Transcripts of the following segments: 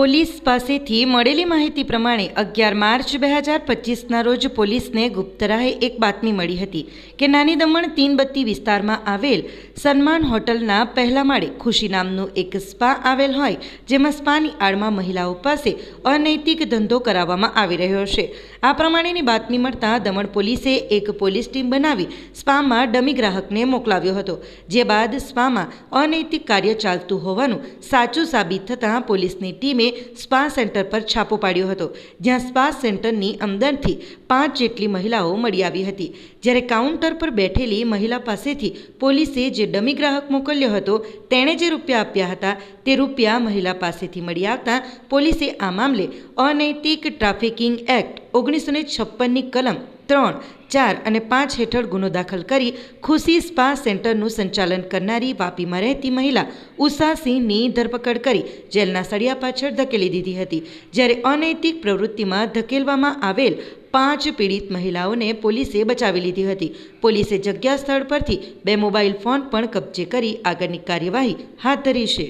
Police પાસેથી મળેલી માહિતી પ્રમાણે 11 માર્ચ 2025ના રોજ પોલીસને ગુપ્ત રાહે એક બાતમી મળી હતી કે નાની દમણ તીનબત્તી વિસ્તારમાં આવેલ સન્માન હોટલના પહેલા માળે ખુશી નામનું એક સ્પા આવેલ હોય, જેમાં સ્પાની આડમાં મહિલાઓ પાસે અનૈતિક ધંધો કરાવવામાં આવી રહ્યો છે। આ પ્રમાણેની બાતમી મળતા દમણ પોલીસે એક પોલીસ ટીમ બનાવી સ્પામાં ડમી ગ્રાહકને મોકલાવ્યો હતો, જે બાદ સ્પામાં અનૈતિક કાર્ય ચાલતું હોવાનું સાચું સાબિત થતાં પોલીસની ટીમે સ્પા સેન્ટર પર છાપો પાડ્યો હતો, જ્યાં સ્પા સેન્ટરની અંદરથી 5 જેટલી મહિલાઓ મળી આવી હતી। જ્યારે કાઉન્ટર પર બેઠેલી મહિલા પાસેથી પોલીસે જે ડમી ગ્રાહક મોકલ્યો હતો તેણે જે રૂપિયા આપ્યા હતા તે રૂપિયા મહિલા પાસેથી મળી આવતા પોલીસે આ મામલે અનૈતિક ટ્રાફિકિંગ એક્ટ 1956ની કલમ 3, 4 અને 5 હેઠળ ગુનો દાખલ કરી ખુશી સ્પા સેન્ટરનું સંચાલન કરનારી વાપીમાં રહેતી મહિલા ઉષા સિંહની ધરપકડ કરી જેલના સળિયા પાછળ ધકેલી દીધી હતી। જ્યારે અનૈતિક પ્રવૃત્તિમાં ધકેલવામાં આવેલ 5 પીડિત મહિલાઓને પોલીસે બચાવી લીધી હતી। પોલીસે જગ્યા સ્થળ પરથી 2 મોબાઈલ ફોન પણ કબજે કરી આગળની કાર્યવાહી હાથ ધરી છે।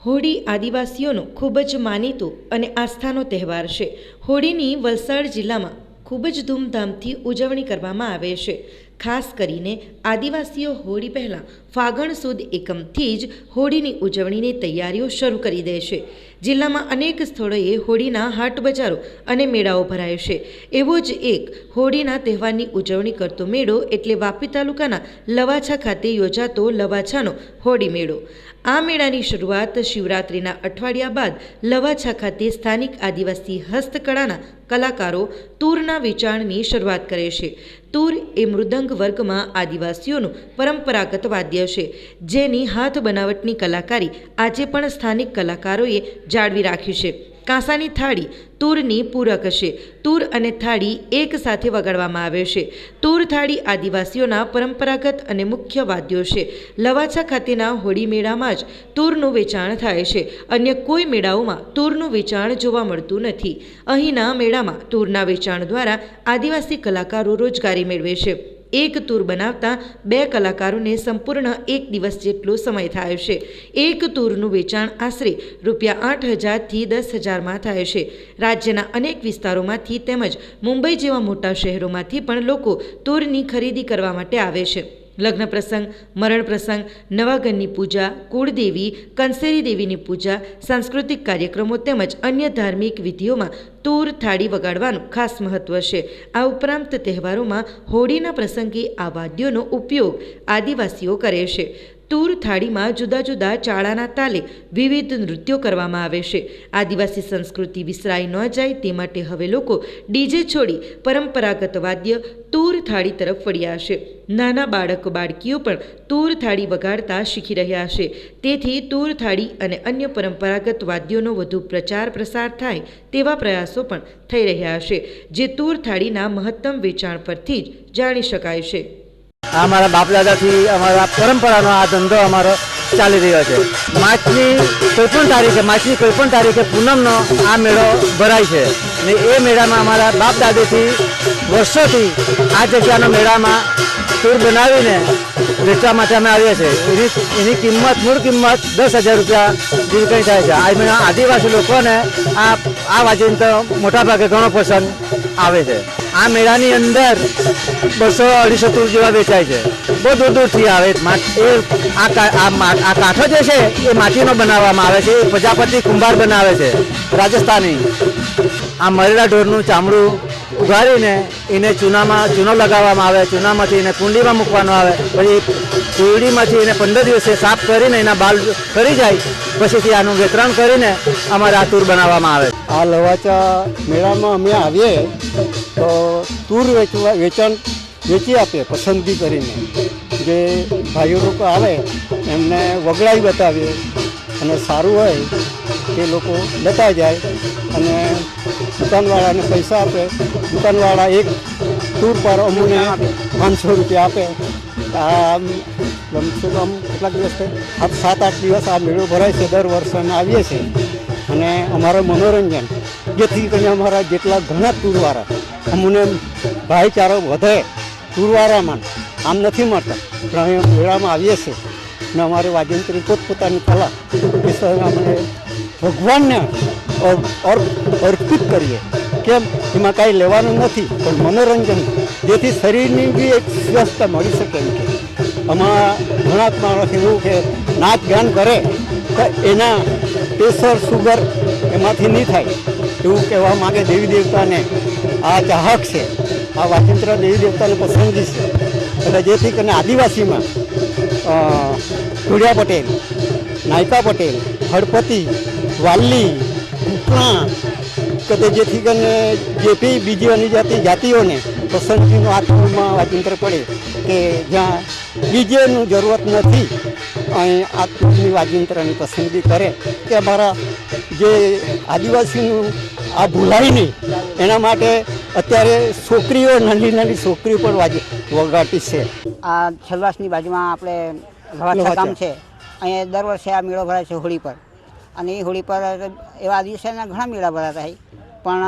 હોળી આદિવાસીઓનો ખૂબ જ માનીતો અને આસ્થાનો તહેવાર છે। હોળીની વલસાડ જિલ્લામાં ખૂબ જ ધૂમધામથી ઉજવણી કરવામાં આવે છે। ખાસ કરીને આદિવાસીઓ હોળી પહેલાં ફાગણ સુદ એકમથી જ હોળીની ઉજવણીની તૈયારીઓ શરૂ કરી દે છે। જિલ્લામાં અનેક સ્થળોએ હોળીના હાટ બજારો અને મેળાઓ ભરાય છે। એવો જ એક હોળીના તહેવારની ઉજવણી કરતો મેળો એટલે વાપી તાલુકાના લવાછા ખાતે યોજાતો લવાછાનો હોળી મેળો। આ મેળાની શરૂઆત શિવરાત્રિના અઠવાડિયા બાદ લવાછા ખાતે સ્થાનિક આદિવાસી હસ્તકળાના કલાકારો તૂરના વેચાણની શરૂઆત કરે છે। તૂર એ મૃદંગ વર્ગમાં આદિવાસીઓનું પરંપરાગત વાદ્ય છે, જેની હાથ બનાવટની કલાકારી આજે પણ સ્થાનિક કલાકારોએ જાળવી રાખી છે। કાંસાની થાળી તૂરની પૂરક છે। તૂર અને થાળી એક સાથે વગાડવામાં આવે છે। તૂર થાળી આદિવાસીઓના પરંપરાગત અને મુખ્ય વાદ્યો છે। લવાછા ખાતેના હોળી મેળામાં જ તૂરનું વેચાણ થાય છે। અન્ય કોઈ મેળાઓમાં તૂરનું વેચાણ જોવા મળતું નથી। અહીંના મેળામાં તૂરના વેચાણ દ્વારા આદિવાસી કલાકારો રોજગારી મેળવે છે। એક તૂર બનાવતા 2 કલાકારોને સંપૂર્ણ 1 દિવસ જેટલો સમય થાય છે। એક તૂરનું વેચાણ આશરે ₹8,000 થી 10,000માં થાય છે। રાજ્યના અનેક વિસ્તારોમાંથી તેમજ મુંબઈ જેવા મોટા શહેરોમાંથી પણ લોકો તૂરની ખરીદી કરવા માટે આવે છે। લગ્ન પ્રસંગ, મરણ પ્રસંગ, નવાગનની પૂજા, કુળદેવી, કંસેરી દેવીની પૂજા, સાંસ્કૃતિક કાર્યક્રમો તેમજ અન્ય ધાર્મિક વિધિઓમાં તૂર થાળી વગાડવાનું ખાસ મહત્વ છે। આ ઉપરાંત તહેવારોમાં હોળીના પ્રસંગે આ વાદ્યોનો ઉપયોગ આદિવાસીઓ કરે છે। તૂર થાળીમાં જુદા જુદા ચાળાના તાલે વિવિધ નૃત્યો કરવામાં આવે છે। આદિવાસી સંસ્કૃતિ વિસરાઈ ન જાય તે માટે હવે લોકો ડીજે છોડી પરંપરાગત વાદ્ય તૂર થાળી તરફ વળ્યા છે। નાના બાળકીઓ પણ તૂર થાળી વગાડતા શીખી રહ્યા છે। તેથી તૂર થાળી અને અન્ય પરંપરાગત વાદ્યોનો વધુ પ્રચાર પ્રસાર થાય તેવા પ્રયાસો પણ થઈ રહ્યા છે, જે તૂર થાળીના મહત્તમ વેચાણ પરથી જ જાણી શકાય છે। અમારા બાપ દાદાથી અમારા પરંપરાનો આ ધંધો અમારો ચાલી રહ્યો છે। માર્ચની કોઈ પણ તારીખે પૂનમનો આ મેળો ભરાય છે ને એ મેળામાં અમારા બાપ દાદાથી વર્ષોથી આ જગ્યાનો મેળામાં તૂર બનાવીને વેચવા માટે અમે આવીએ છીએ। એની મૂળ કિંમત 10,000 રૂપિયા જેવી કંઈ થાય છે। આ આદિવાસી લોકોને આ વાજિંત્ર તો મોટાભાગે ઘણો પસંદ આવે છે। આ મેળાની અંદર 200-250 તૂર જેવા વેચાય છે। બહુ દૂર દૂરથી આવે। આ કાંઠો જે છે એ માટીનો બનાવવામાં આવે છે। એ પ્રજાપતિ કુંભાર બનાવે છે, રાજસ્થાની। આ મરેલા ઢોરનું ચામડું ઉગાડીને એને ચૂનો લગાવવામાં આવે। ચૂનામાંથી એને કુંડીમાં મૂકવાનો આવે। પછી કુંડીમાંથી એને 15 દિવસે સાફ કરીને એના બાલ કરી જાય, પછીથી આનું વિતરણ કરીને અમારે આ તૂર બનાવવામાં આવે। આ લવાચા મેળામાં અમે આવીએ તો તૂર વેચાણ વેચી આપીએ પસંદગી કરીને। જે ભાઈઓ લોકો આવે એમને વગડાઈ બતાવીએ અને સારું હોય તે લોકો લેતા જાય અને દુકાનવાળાને પૈસા આપે। દુકાનવાળા એક તૂર પર અમને 500 રૂપિયા આપે। આ કમસે કમ કેટલાક દિવસ 7-8 દિવસ આ મેળો ભરાય છે। દર વર્ષે અમે આવીએ છીએ અને અમારું મનોરંજન જેથી કરીને અમારા જેટલા ઘણા ટૂરવાળા અમને ભાઈચારો વધે ટૂરવાળામાં આમ નથી મળતા પણ અમે મેળામાં આવીએ છીએ ને અમારે વાજિંત્રી પોતપોતાની કલા એ અમે ભગવાનને અર્પિત કરીએ. કેમ એમાં કાંઈ લેવાનું નથી પણ મનોરંજન, જેથી શરીરની બી એક સ્વસ્થતા મળી શકે એમ. કે આમાં ઘણા માણસ એવું કે નાચ ગાન કરે તો એના પ્રેશર સુગર એમાંથી નહીં થાય એવું કહેવા માગે દેવી દેવતાને આ ચાહક છે, આ વાજિંત્ર દેવી દેવતાને પસંદગી છે. એટલે જેથી કરીને આદિવાસીમાં ટુડિયા પટેલ, નાયકા પટેલ, હળપતિ, વાલ્લી, કુકણા કે જેથી કરીને જે બી બીજી અનુજાતિ જાતિઓને પસંદગીનો આ ટૂરમાં વાજિંત્ર પડે કે જ્યાં બીજેનું જરૂરત નથી અહીં આ ટૂરની વાજિંત્રની પસંદગી કરે કે અમારા જે આદિવાસીનું આ ભૂલાય નહીં એના માટે અત્યારે છોકરીઓ, નાની નાની છોકરીઓ પણ વગાડતી છે. આ છલવાસની બાજુમાં આપણે લવાછા ગામ છે, અહીંયા દર વર્ષે આ મેળો ભરાય છે હોળી પર. અને એ હોળી પર એવા દિવસેના ઘણા મેળા ભરાતા હોય, પણ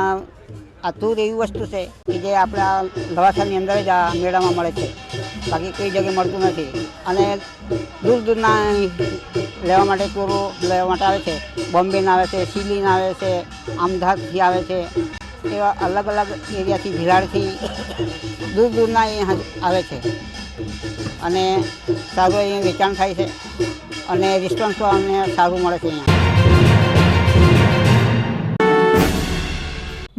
આ તૂર એવી વસ્તુ છે કે જે આપણા લવાછાની અંદર જ આ મેળામાં મળે છે, બાકી કઈ જગ્યાએ મળતું નથી. અને દૂર દૂરના લેવા માટે તૂરો લેવા માટે આવે છે, બોમ્બેના આવે છે, સિલીના આવે છે, અમદાવાદથી આવે છે, એવા અલગ અલગ એરિયાથી, ભિલાડથી દૂર દૂરના અહીંયા આવે છે. અને સારું અહીંયા વેચાણ થાય છે અને રિસ્પોન્સ અમને સારું મળે છે. અહીંયા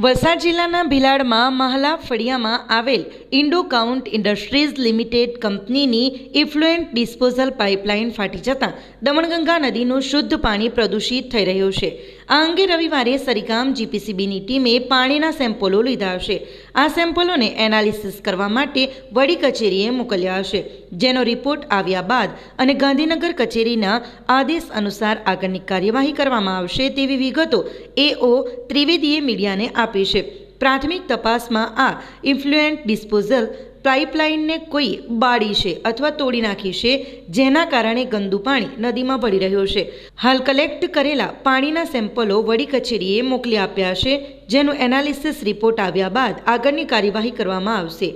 વલસાડ જિલ્લાના ભિલાડમાં મહલા ફળિયામાં આવેલ ઇન્ડોકાઉન્ટ ઇન્ડસ્ટ્રીઝ લિમિટેડ કંપનીની ઇફ્લુએન્ટ ડિસ્પોઝલ પાઇપલાઇન ફાટી જતાં દમણગંગા નદીનું શુદ્ધ પાણી પ્રદૂષિત થઈ રહ્યું છે. આ અંગે રવિવારે સરીગામ જીપીસીબીની ટીમે પાણીના સેમ્પલો લીધા હશે. આ સેમ્પલોને એનાલિસિસ કરવા માટે વડી કચેરીએ મોકલ્યા હશે, જેનો રિપોર્ટ આવ્યા બાદ અને ગાંધીનગર કચેરીના આદેશ અનુસાર આગળની કાર્યવાહી કરવામાં આવશે તેવી વિગતો એઓ ત્રિવેદીએ મીડિયાને આપી છે. પ્રાથમિક તપાસમાં આ ઇફ્લુએન્ટ ડિસ્પોઝલ પાઇપલાઇનને કોઈ બાળી છે અથવા તોડી નાખી છે, જેના કારણે ગંદુ પાણી નદીમાં ભળી રહ્યું છે. હાલ કલેક્ટ કરેલા પાણીના સેમ્પલો વડી કચેરીએ મોકલી આપ્યા છે, જેનું એનાલિસિસ રિપોર્ટ આવ્યા બાદ આગળની કાર્યવાહી કરવામાં આવશે.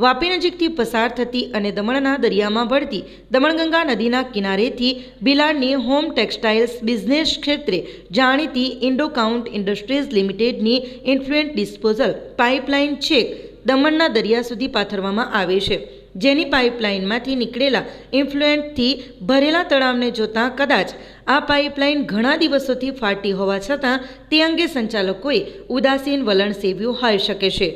વાપી નજીકથી પસાર થતી અને દમણના દરિયામાં ભળતી દમણગંગા નદીના કિનારેથી ભિલાડની હોમ ટેક્સટાઇલ્સ બિઝનેસ ક્ષેત્રે જાણીતી ઇન્ડોકાઉન્ટ ઇન્ડસ્ટ્રીઝ લિમિટેડની ઇન્ફ્લુએન્ટ ડિસ્પોઝલ પાઇપલાઇન છેક દમણના દરિયા સુધી પાથરવામાં આવે છે, જેની પાઇપલાઇનમાંથી નીકળેલા ઇન્ફ્લુએન્ટથી ભરેલા તળાવને જોતાં કદાચ આ પાઇપલાઇન ઘણા દિવસોથી ફાટી હોવા છતાં તે અંગે સંચાલકોએ ઉદાસીન વલણ સેવ્યું હોઈ શકે છે.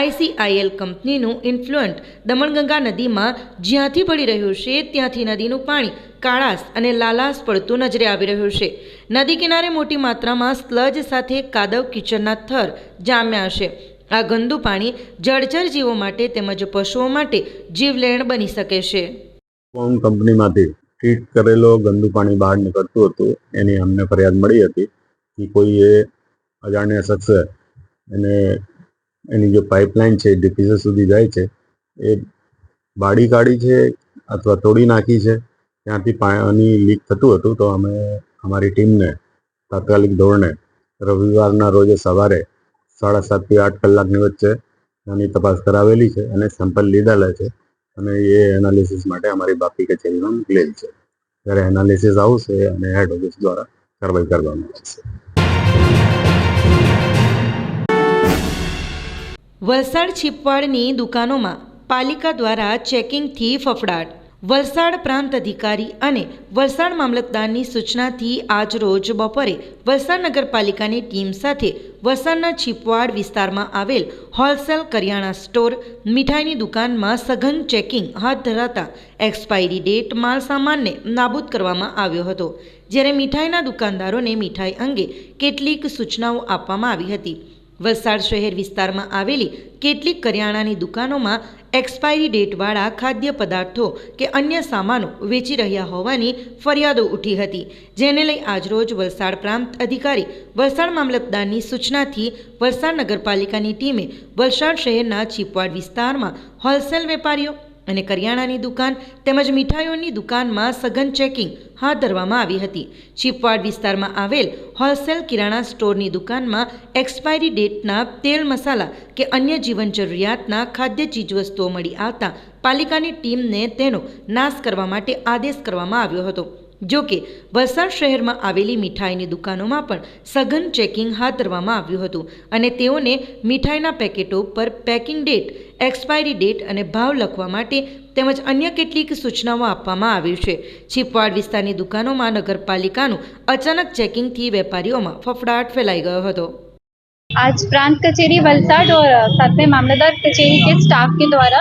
ICIL કંપનીનું ઇન્ફ્લુઅન્ટ દમણગંગા નદીમાં જ્યાંથી પડી રહ્યું છે ત્યાંથી નદીનું પાણી કાળાશ અને લાલાશ પડતું નજરે આવી રહ્યું છે. નદી કિનારે મોટી માત્રામાં સ્લજ સાથે કાદવ કિચડના થર જામ્યા છે. આ ગંદુ પાણી જળચર જીવો માટે તેમજ પશુઓ માટે જીવલેણ બની શકે છે. કંપનીમાંથી ટ્રીટ કરેલો ગંદુ પાણી બહાર નીકળતું હતું, એની અમને ફરિયાદ મળી હતી કે કોઈએ અજાણ્યા શખ્સે એને એની જે પાઇપલાઇન છે ડિફ્યુઝર સુધી જાય છે એ બાળી કાઢી છે અથવા તોડી નાખી છે, ત્યાંથી પાણી લીક થતું હતું. તો અમે અમારી ટીમને તાત્કાલિક ધોરણે રવિવારના રોજે સવારે 7:30 થી 8 કલાકની વચ્ચે એની તપાસ કરાવેલી છે અને સેમ્પલ લીધેલા છે અને એ એનાલિસિસ માટે અમારી બાપી કચેરીમાં મોકલેલ છે. જ્યારે એનાલિસિસ આવશે અને હેડ ઓફિસ દ્વારા કાર્યવાહી કરવામાં આવશે. વલસાડ છીપવાડની દુકાનોમાં પાલિકા દ્વારા ચેકિંગથી ફફડાટ. વલસાડ પ્રાંત અધિકારી અને વલસાડ મામલતદારની સૂચનાથી આજરોજ બપોરે વલસાડ નગરપાલિકાની ટીમ સાથે વલસાડના છીપવાડ વિસ્તારમાં આવેલ હોલસેલ કરિયાણા સ્ટોર, મીઠાઈની દુકાનમાં સઘન ચેકિંગ હાથ ધરાતા એક્સપાયરી ડેટ માલ સામાનને નાબૂદ કરવામાં આવ્યો હતો. જ્યારે મીઠાઈના દુકાનદારોને મીઠાઈ અંગે કેટલીક સૂચનાઓ આપવામાં આવી હતી. વલસાડ શહેર વિસ્તારમાં આવેલી કેટલીક કરિયાણાની દુકાનોમાં એક્સપાયરી ડેટવાળા ખાદ્ય પદાર્થો કે અન્ય સામાનો વેચી રહ્યા હોવાની ફરિયાદો ઉઠી હતી, જેને લઈ આજરોજ વલસાડ પ્રાંત અધિકારી વલસાડ મામલતદારની સૂચનાથી વલસાડ નગરપાલિકાની ટીમે વલસાડ શહેરના છીપવાડ વિસ્તારમાં હોલસેલ વેપારીઓ અને કરિયાણાની દુકાન તેમજ મીઠાઈઓની દુકાનમાં સઘન ચેકિંગ હાથ ધરવામાં આવી હતી. ચીપવાડ વિસ્તારમાં આવેલ હોલસેલ કિરાણા સ્ટોરની દુકાનમાં એક્સપાયરી ડેટના તેલ, મસાલા કે અન્ય જીવન જરૂરિયાતના ખાદ્ય ચીજવસ્તુઓ મળી આવતા પાલિકાની ટીમને તેનો નાશ કરવા માટે આદેશ કરવામાં આવ્યો હતો. જો કે વલસાડ શહેરમાં આવેલી મીઠાઈની દુકાનોમાં પણ સઘન ચેકિંગ હાથ ધરવામાં આવ્યું હતું અને તેઓને મીઠાઈના પેકેટો પર પેકિંગ ડેટ, એક્સપાયરી ડેટ અને ભાવ લખવા માટે તેમજ અન્ય કેટલીક સૂચનાઓ આપવામાં આવી છે. ચીપવાડ વિસ્તારની દુકાનોમાં નગરપાલિકાનું અચાનક ચેકિંગથી વેપારીઓમાં ફફડાટ ફેલાઈ ગયો હતો. आज प्रांत कचेरी वलसाड और साथ में मामलेदार कचेरी के स्टाफ के द्वारा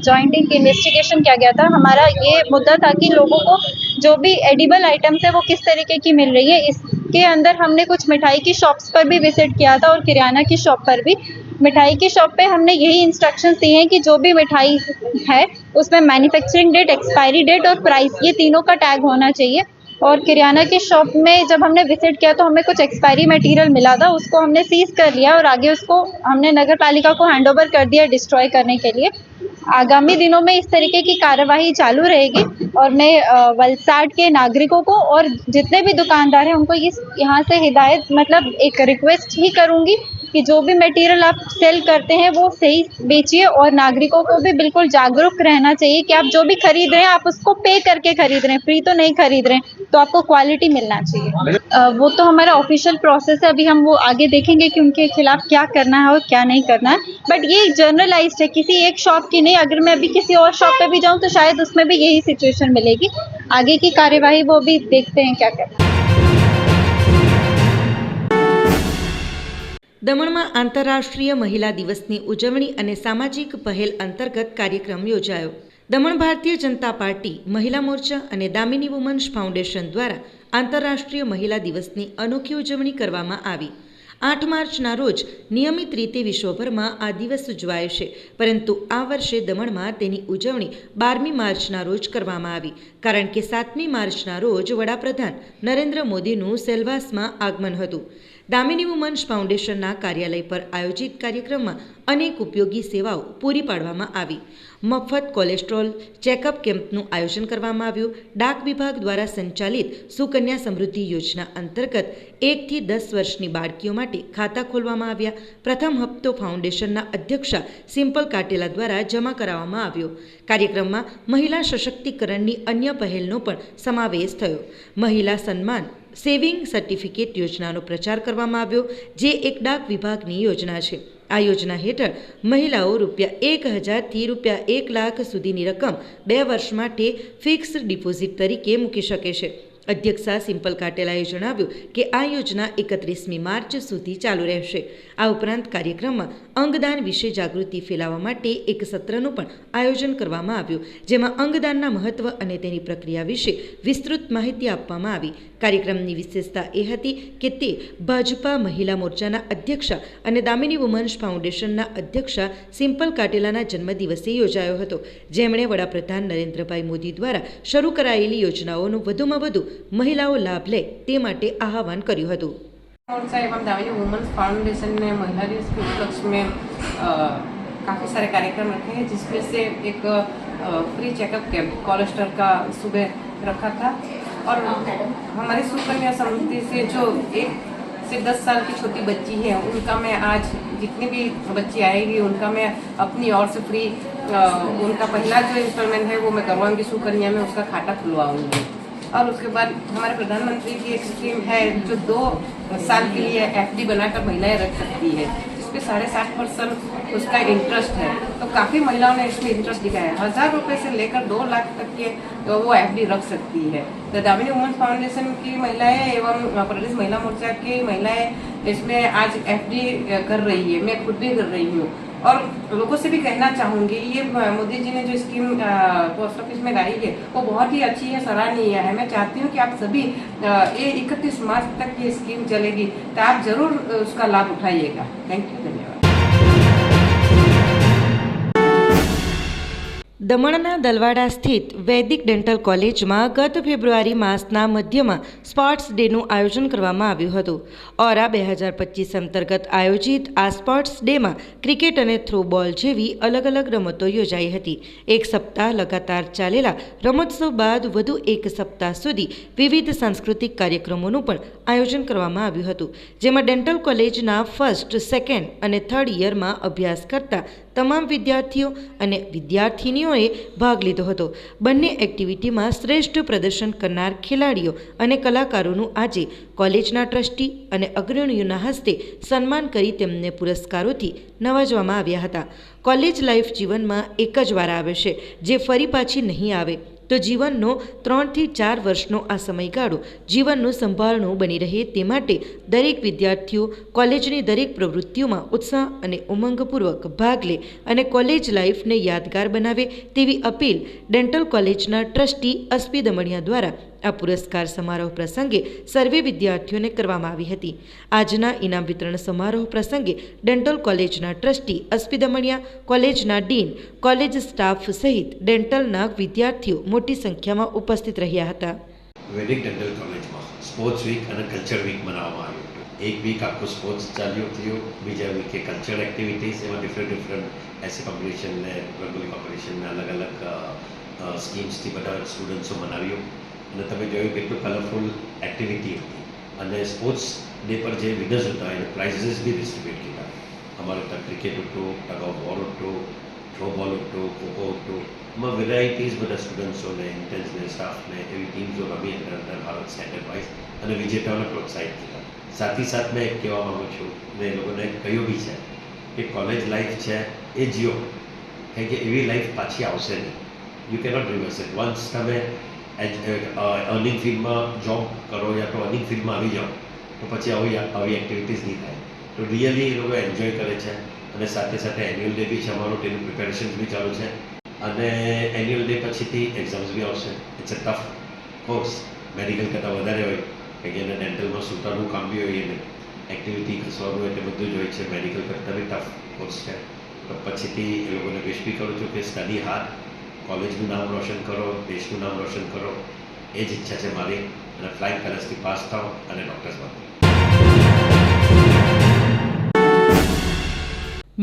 जॉइंट इन्वेस्टिगेशन किया गया था. हमारा ये मुद्दा था कि लोगों को जो भी एडिबल आइटम्स है वो किस तरीके की मिल रही है. इसके अंदर हमने कुछ मिठाई की शॉप्स पर भी विजिट किया था और किराना की शॉप पर भी. मिठाई की शॉप पे हमने यही इंस्ट्रक्शंस दिए हैं कि जो भी मिठाई है उसमें मैन्युफैक्चरिंग डेट, एक्सपायरी डेट और प्राइस, ये तीनों का टैग होना चाहिए. और किराना की शॉप में जब हमने विजिट किया तो हमें कुछ एक्सपायरी मटेरियल मिला था, उसको हमने सीज कर लिया और आगे उसको हमने नगर पालिका को हैंड ओवर कर दिया डिस्ट्रॉय करने के लिए. आगामी दिनों में इस तरीके की कार्यवाही चालू रहेगी और मैं वलसाड के नागरिकों को और जितने भी दुकानदार हैं उनको यहाँ से हिदायत, मतलब एक रिक्वेस्ट ही करूँगी कि जो भी मटेरियल आप सेल करते हैं वो सही बेचिए और नागरिकों को भी बिल्कुल जागरूक रहना चाहिए कि आप जो भी खरीद रहे हैं आप उसको पे करके खरीद रहे हैं, फ्री तो नहीं खरीद रहे हैं, तो आपको क्वालिटी मिलना चाहिए. वो तो हमारा ऑफिशियल प्रोसेस है, अभी हम वो आगे देखेंगे कि उनके खिलाफ क्या करना है और क्या नहीं करना है. बट ये जनरलाइज्ड है, किसी एक शॉप की नहीं. अगर मैं अभी किसी और शॉप पे भी जाऊँ तो शायद उसमें भी यही सिचुएशन मिलेगी. आगे की कार्यवाही वो भी देखते हैं क्या करना है. દમણમાં આંતરરાષ્ટ્રીય મહિલા દિવસની ઉજવણી અને સામાજિક પહેલ અંતર્ગત કાર્યક્રમ યોજાયો. દમણ ભારતીય જનતા પાર્ટી, મહિલા મોરચા અને દામિની વુમન્સ ફાઉન્ડેશન દ્વારા આંતરરાષ્ટ્રીય મહિલા દિવસની અનોખી ઉજવણી કરવામાં આવી. 8 માર્ચના રોજ નિયમિત રીતે વિશ્વભરમાં આ દિવસ ઉજવાય છે, પરંતુ આ વર્ષે દમણમાં તેની ઉજવણી 12મી માર્ચના રોજ કરવામાં આવી, કારણ કે 7મી માર્ચના રોજ વડાપ્રધાન નરેન્દ્ર મોદીનું સેલવાસમાં આગમન હતું. દામિની વુમન્સ ફાઉન્ડેશનના કાર્યાલય પર આયોજિત કાર્યક્રમમાં અનેક ઉપયોગી સેવાઓ પૂરી પાડવામાં આવી. મફત કોલેસ્ટ્રોલ ચેકઅપ કેમ્પનું આયોજન કરવામાં આવ્યું. ડાક વિભાગ દ્વારા સંચાલિત સુકન્યા સમૃદ્ધિ યોજના અંતર્ગત 1 થી 10 વર્ષની બાળકીઓ માટે ખાતા ખોલવામાં આવ્યા. પ્રથમ હપ્તો ફાઉન્ડેશનના અધ્યક્ષા સિમ્પલ કાટેલા દ્વારા જમા કરાવવામાં આવ્યો. કાર્યક્રમમાં મહિલા સશક્તિકરણની અન્ય પહેલનો પણ સમાવેશ થયો. મહિલા સન્માન સેવિંગ સર્ટિફિકેટ યોજનાનો પ્રચાર કરવામાં આવ્યો, જે એક ડાક વિભાગની યોજના છે. આ યોજના હેઠળ મહિલાઓ ₹1000 થી ₹1,00,000 સુધીની રકમ 2 વર્ષ માટે ફિક્સ્ડ ડિપોઝિટ તરીકે મૂકી શકે છે. અધ્યક્ષા સિમ્પલ કાટેલાએ જણાવ્યું કે આ યોજના 31મી માર્ચ સુધી ચાલુ રહેશે. આ ઉપરાંત કાર્યક્રમમાં અંગદાન વિશે જાગૃતિ ફેલાવવા માટે એક સત્રનું પણ આયોજન કરવામાં આવ્યું, જેમાં અંગદાનના મહત્વ અને તેની પ્રક્રિયા વિશે વિસ્તૃત માહિતી આપવામાં આવી. કાર્યક્રમની વિશેષતા એ હતી કે તે ભાજપા મહિલા મોરચાના અધ્યક્ષા અને દામિની વુમન્સ ફાઉન્ડેશનના અધ્યક્ષા સિમ્પલ કાટેલાના જન્મદિવસે યોજાયો હતો, જેમણે વડાપ્રધાન નરેન્દ્રભાઈ મોદી દ્વારા શરૂ કરાયેલી યોજનાઓનો વધુમાં વધુ महिलाओं लाभ ले ते माटे आह्वान कर्યું હતું. मोर्चा एवं दामिनी वुमेन्स फाउंडेशन ने महिला दिवस के उपलक्ष्य में काफ़ी सारे कार्यक्रम रखे हैं, जिसमें से एक फ्री चेकअप कैंप कोलेस्ट्रॉल का सुबह रखा था. और हमारी सुकन्या समृद्धि से जो 1 से 10 साल की छोटी बच्ची है, उनका मैं आज जितनी भी बच्ची आएगी उनका मैं अपनी ओर से फ्री उनका पहला जो इंस्टॉलमेंट है वो मैं करवाऊंगी सुकन्या में, उसका खाता खुलवाऊंगी. और उसके बाद हमारे प्रधानमंत्री की एक स्कीम है जो 2 साल के लिए FD बनाकर महिलाएं रख सकती है, जिसपे 60% उसका इंटरेस्ट है. तो काफ़ी महिलाओं ने इसमें इंटरेस्ट दिखाया है. 1000 रुपये से लेकर 2 लाख तक के वो FD रख सकती है. तो दामिनी वुमेन्स फाउंडेशन की महिलाएं एवं प्रदेश महिला मोर्चा की महिलाएं इसमें आज FD कर रही है. मैं खुद भी कर रही हूँ. और लोगों से भी कहना चाहूँगी, ये मोदी जी ने जो स्कीम पोस्ट ऑफिस में लाई है वो बहुत ही अच्छी है, सराहनीय है. मैं चाहती हूँ कि आप सभी ये 31 मार्च तक ये स्कीम चलेगी, तो आप ज़रूर उसका लाभ उठाइएगा. थैंक यू, धन्यवाद. દમણના દલવાડા સ્થિત વૈદિક ડેન્ટલ કોલેજમાં ગત ફેબ્રુઆરી માસના મધ્યમાં સ્પોર્ટ્સ ડેનું આયોજન કરવામાં આવ્યું હતું. ઓરા 2025 અંતર્ગત આયોજિત આ સ્પોર્ટ્સ ડેમાં ક્રિકેટ અને થ્રોબોલ જેવી અલગ અલગ રમતો યોજાઈ હતી. એક સપ્તાહ લગાતાર ચાલેલા રમોત્સવ બાદ વધુ એક સપ્તાહ સુધી વિવિધ સાંસ્કૃતિક કાર્યક્રમોનું પણ આયોજન કરવામાં આવ્યું હતું, જેમાં ડેન્ટલ કોલેજના ફર્સ્ટ, સેકન્ડ અને થર્ડ યરમાં અભ્યાસ કરતા તમામ વિદ્યાર્થીઓ અને વિદ્યાર્થિનીઓએ ભાગ લીધો હતો. બંને એક્ટિવિટીમાં શ્રેષ્ઠ પ્રદર્શન કરનાર ખેલાડીઓ અને કલાકારોનું આજે કોલેજના ટ્રસ્ટી અને અગ્રણીઓના હસ્તે સન્માન કરી તેમને પુરસ્કારોથી નવાજવામાં આવ્યા હતા. કોલેજ લાઈફ જીવનમાં એક જ વાર આવે છે, જે ફરી પાછી નહીં આવે. તો જીવનનો 3 થી 4 વર્ષનો આ સમયગાળો જીવનનું સંભાળણું બની રહે તે માટે દરેક વિદ્યાર્થીઓ કોલેજની દરેક પ્રવૃત્તિઓમાં ઉત્સાહ અને ઉમંગપૂર્વક ભાગ લે અને કોલેજ લાઈફને યાદગાર બનાવે તેવી અપીલ ડેન્ટલ કોલેજના ટ્રસ્ટી અસ્પી દમણિયા દ્વારા આ પુરસ્કાર સમારોહ પ્રસંગે સર્વે વિદ્યાર્થીઓને કરવામાં આવી હતી. આજના ઇનામ વિતરણ સમારોહ પ્રસંગે ડેન્ટલ કોલેજના ટ્રસ્ટી અસ્પી દમણિયા, કોલેજના ડીન, કોલેજ સ્ટાફ સહિત ડેન્ટલના વિદ્યાર્થીઓ મોટી સંખ્યામાં ઉપસ્થિત રહ્યા હતા. વૈદિક ડેન્ટલ કોલેજમાં સ્પોર્ટ્સ વીક અને કલ્ચર વીક મનાવવામાં આવ્યું હતું. એક વીક આખું સ્પોર્ટ્સ ચાલ્યું થયું, બીજા વીકે કલ્ચર એક્ટિવિટીઝ, એમાં ડિફરન્ટ એસે કોમ્પિટિશન ને રંગોલી કોમ્પિટિશન ને અલગ અલગ સ્કીમ્સથી બધા સ્ટુડન્ટ્સો મનાવ્યું. અને તમે જોયું કેટલું કલરફુલ એક્ટિવિટી હતી. અને સ્પોર્ટ્સ ડે પર જે વિનર્સ હતા એને પ્રાઇઝીસ બી ડિસ્ટ્રીબ્યુટ કર્યા. અમારે ત્યાં ક્રિકેટ હતું, ટગ ઓફ વોર હતું, થ્રોબોલ હતું, ખોખો હતું. એમાં વેરાયટીઝ બધા સ્ટુડન્ટ્સોને, ઇન્ટર્ન્સને, સ્ટાફને એવી ટીમ્સો રમી અંદર ભારત સ્ટેન્ડર્ડ વાઇઝ અને વિજેતાઓને પ્રોત્સાહિત કર્યા. સાથે સાથે મેં એક કહેવા માગું છું, મેં એ લોકોને કહ્યું બી છે કે કોલેજ લાઈફ છે એ જીઓ, કારણ કે એવી લાઈફ પાછી આવશે નહીં. You cannot reverse it. Once તમે અર્નિંગ ફિલ્ડમાં જોબ કરો યા તો અર્નિંગ ફિલ્ડમાં આવી જાઓ તો પછી આવી એક્ટિવિટીઝ નહીં થાય. તો રિયલી એ લોકો એન્જોય કરે છે. અને સાથે સાથે એન્યુઅલ ડે બી છે અમારો, તેનું પ્રિપેરેશન્સ બી ચાલુ છે. અને એન્યુઅલ ડે પછીથી એક્ઝામ્સ બી આવશે. It's a tough course, medical કરતાં વધારે હોય, કારણ કે એને ડેન્ટલમાં સૂતાનું કામ બી હોય, એને એક્ટિવિટી ઘસવાનું એટલે બધું જ હોય છે. મેડિકલ કરતાં બી ટફ કોર્સ છે. તો પછીથી એ લોકોને વિશ બી કરું છું કે સ્ટડી હાર્ડ, કોલેજનું નામ રોશન કરો, દેશનું નામ રોશન કરો, એ જ ઈચ્છા છે મારી. અને ફ્લાઇંગ કલર્સથી પાસ થાઓ અને ડૉક્ટર્સ બનો.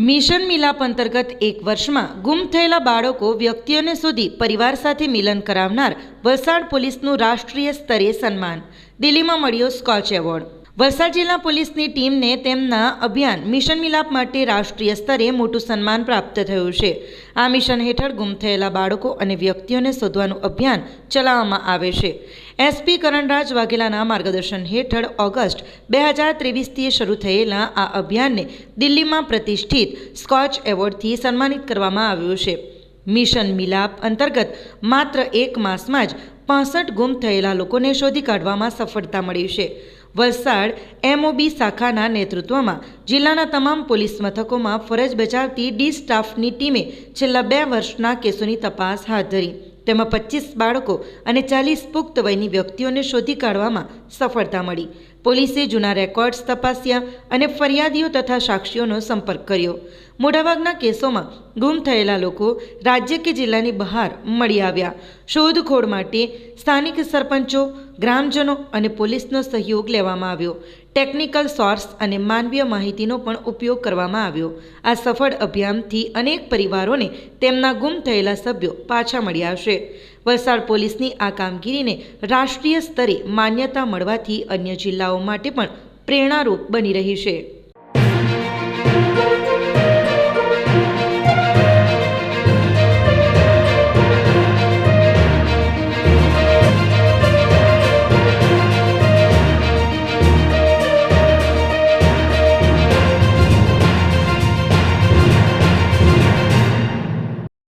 મિશન મિલાપ અંતર્ગત 1 વર્ષમાં ગુમ થયેલા બાળકો વ્યક્તિઓને શોધી પરિવાર સાથે મિલન કરાવનાર વલસાડ પોલીસનું રાષ્ટ્રીય સ્તરે સન્માન. દિલ્હીમાં મળ્યો સ્કોચ એવોર્ડ. વલસાડ જિલ્લા પોલીસની ટીમને તેમના અભિયાન મિશન મિલાપ માટે રાષ્ટ્રીય સ્તરે મોટું સન્માન પ્રાપ્ત થયું છે. આ મિશન હેઠળ ગુમ થયેલા બાળકો અને વ્યક્તિઓને શોધવાનું અભિયાન ચલાવવામાં આવે છે. એસપી કરણરાજ વાઘેલાના માર્ગદર્શન હેઠળ ઓગસ્ટ 2023થી શરૂ થયેલા આ અભિયાનને દિલ્હીમાં પ્રતિષ્ઠિત સ્કોચ એવોર્ડથી સન્માનિત કરવામાં આવ્યું છે. મિશન મિલાપ અંતર્ગત માત્ર 1 માસમાં જ 65 ગુમ થયેલા લોકોને શોધી કાઢવામાં સફળતા મળી છે. વલસાડ એમઓબી શાખાના નેતૃત્વમાં જિલ્લાના તમામ પોલીસ મથકોમાં ફરજ બજાવતી ડી સ્ટાફની ટીમે છેલ્લા 2 વર્ષના કેસોની તપાસ હાથ ધરી. તેમાં 25 બાળકો અને 40 પુખ્ત વયની વ્યક્તિઓને શોધી કાઢવામાં સફળતા મળી. પોલીસે જૂના રેકોર્ડ્સ તપાસ્યા અને ફરિયાદીઓ તથા સાક્ષીઓનો સંપર્ક કર્યો. મોટાભાગના કેસોમાં ગુમ થયેલા લોકો રાજ્ય કે જિલ્લાની બહાર મળી આવ્યા. શોધખોળ માટે સ્થાનિક સરપંચો, ગ્રામજનો અને પોલીસનો સહયોગ લેવામાં આવ્યો. ટેકનિકલ સોર્સ અને માનવીય માહિતીનો પણ ઉપયોગ કરવામાં આવ્યો. આ સફળ અભિયાનથી અનેક પરિવારોને તેમના ગુમ થયેલા સભ્યો પાછા મળ્યા છે. વલસાડ પોલીસની આ કામગીરીને રાષ્ટ્રીય સ્તરે માન્યતા મળવાથી અન્ય જિલ્લાઓ માટે પણ પ્રેરણારૂપ બની રહી છે.